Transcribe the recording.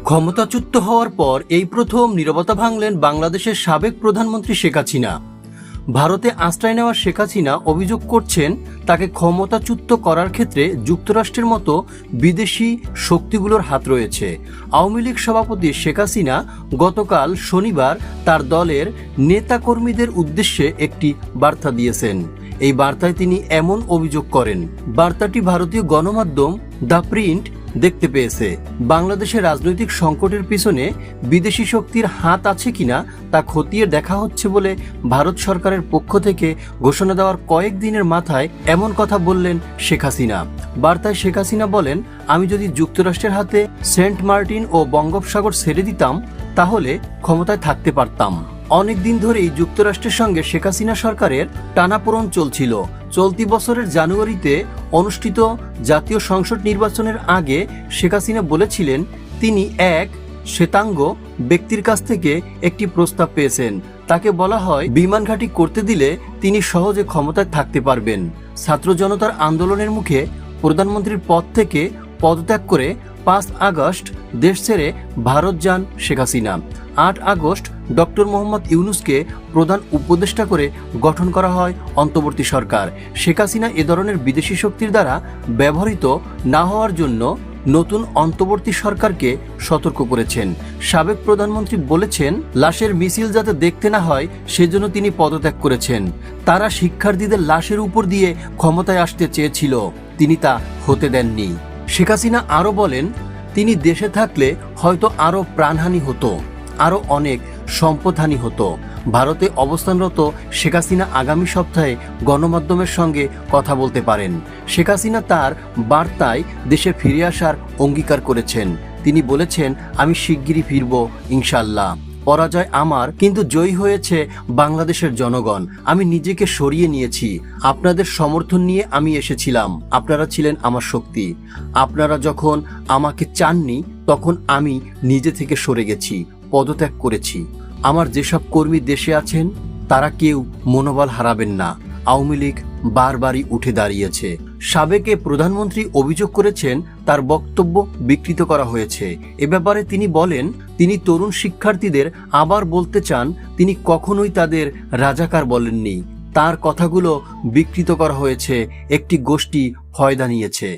ক্ষমতাচ্যুত হওয়ার পর এই প্রথম নীরবতা ভাঙলেন বাংলাদেশের সাবেক প্রধানমন্ত্রী শেখ হাসিনা। ভারতে আশ্রয় নেওয়া শেখ হাসিনা অভিযোগ করছেন তাকে ক্ষমতাচ্যুত করার ক্ষেত্রে যুক্তরাষ্ট্রের মতো বিদেশি শক্তিগুলোর হাত রয়েছে। আওয়ামী লীগ সভাপতি শেখ হাসিনা গতকাল শনিবার তার দলের নেতাকর্মীদের উদ্দেশ্যে একটি বার্তা দিয়েছেন। এই বার্তায় তিনি এমন অভিযোগ করেন। বার্তাটি ভারতীয় গণমাধ্যম দ্য প্রিন্ট দেখতে পেয়েছে। বাংলাদেশের রাজনৈতিক সংকটের পিছনে বিদেশি শক্তির হাত আছে কিনা তা খতিয়ে দেখা হচ্ছে বলে ভারত সরকারের পক্ষ থেকে ঘোষণা দেওয়ার কয়েকদিনের মাথায় এমন কথা বললেন শেখ হাসিনা। বার্তায় শেখ হাসিনা বলেন, আমি যদি যুক্তরাষ্ট্রের হাতে সেন্ট মার্টিন ও বঙ্গোপসাগর ছেড়ে দিতাম তাহলে ক্ষমতায় থাকতে পারতাম। অনেক দিন ধরেই যুক্তরাষ্ট্রের সঙ্গে শেখ হাসিনা সরকারের টানাপোড়েন চলছিল। চলতি বছরের জানুয়ারিতে অনুষ্ঠিত জাতীয় সংসদ নির্বাচনের আগে শেখ হাসিনা বলেছিলেন তিনি এক শ্বেতাঙ্গ ব্যক্তির কাছ থেকে একটি প্রস্তাব পেয়েছেন। তাকে বলা হয় বিমান ঘাঁটি করতে দিলে তিনি সহজে ক্ষমতায় থাকতে পারবেন। ছাত্র জনতার আন্দোলনের মুখে প্রধানমন্ত্রীর পদ থেকে পদত্যাগ করে 5 আগস্ট দেশ ছেড়ে ভারত যান শেখ হাসিনা। 8 আগস্ট ডক্টর মোহাম্মদ ইউনূসকে প্রধান উপদেষ্টা করে গঠন করা হয় অন্তর্বর্তী সরকার। শেখ হাসিনা এ ধরনের বিদেশি শক্তির দ্বারা ব্যবহৃত না হওয়ার জন্য নতুন অন্তর্বর্তী সরকারকে সতর্ক করেছেন। সাবেক প্রধানমন্ত্রী বলেছেন, লাশের মিছিল যাতে দেখতে না হয় সেজন্য তিনি পদত্যাগ করেছেন। তারা শিক্ষার্থীদের লাশের উপর দিয়ে ক্ষমতায় আসতে চেয়েছিল, তিনি তা হতে দেননি। শেখ হাসিনা আরও বলেন, তিনি দেশে থাকলে হয়তো আরও প্রাণহানি হতো, আরও অনেক সম্পদহানি হতো। ভারতে অবস্থানরত শেখ হাসিনা আগামী সপ্তাহে গণমাধ্যমের সঙ্গে কথা বলতে পারেন। শেখ হাসিনা তার বার্তায় দেশে ফিরে আসার অঙ্গীকার করেছেন। তিনি বলেছেন, আমি শিগগিরই ফিরব ইনশাল্লাহ। পরাজয় আমার, কিন্তু জয়ী হয়েছে বাংলাদেশের জনগণ। আমি নিজেকে সরিয়ে নিয়েছি। আপনাদের সমর্থন নিয়ে আমি এসেছিলাম। আপনারা ছিলেন আমার শক্তি। আপনারা যখন আমাকে চাননি তখন আমি নিজে থেকে সরে গেছি, পদত্যাগ করেছি। আমার যেসব কর্মী দেশে আছেন তারা কেউ মনোবল হারাবেন না। আওয়ামী লীগ বারবারই উঠে দাঁড়িয়েছে। সাবেক প্রধানমন্ত্রী অভিযোগ করেছেন তার বক্তব্য বিকৃত করা হয়েছে। এ ব্যাপারে তিনি বলেন, তিনি তরুণ শিক্ষার্থীদের আবার বলতে চান তিনি কখনোই তাদের রাজাকার বলেননি। তার কথাগুলো বিকৃত করা হয়েছে, একটি গোষ্ঠী ফয়দা নিয়েছে।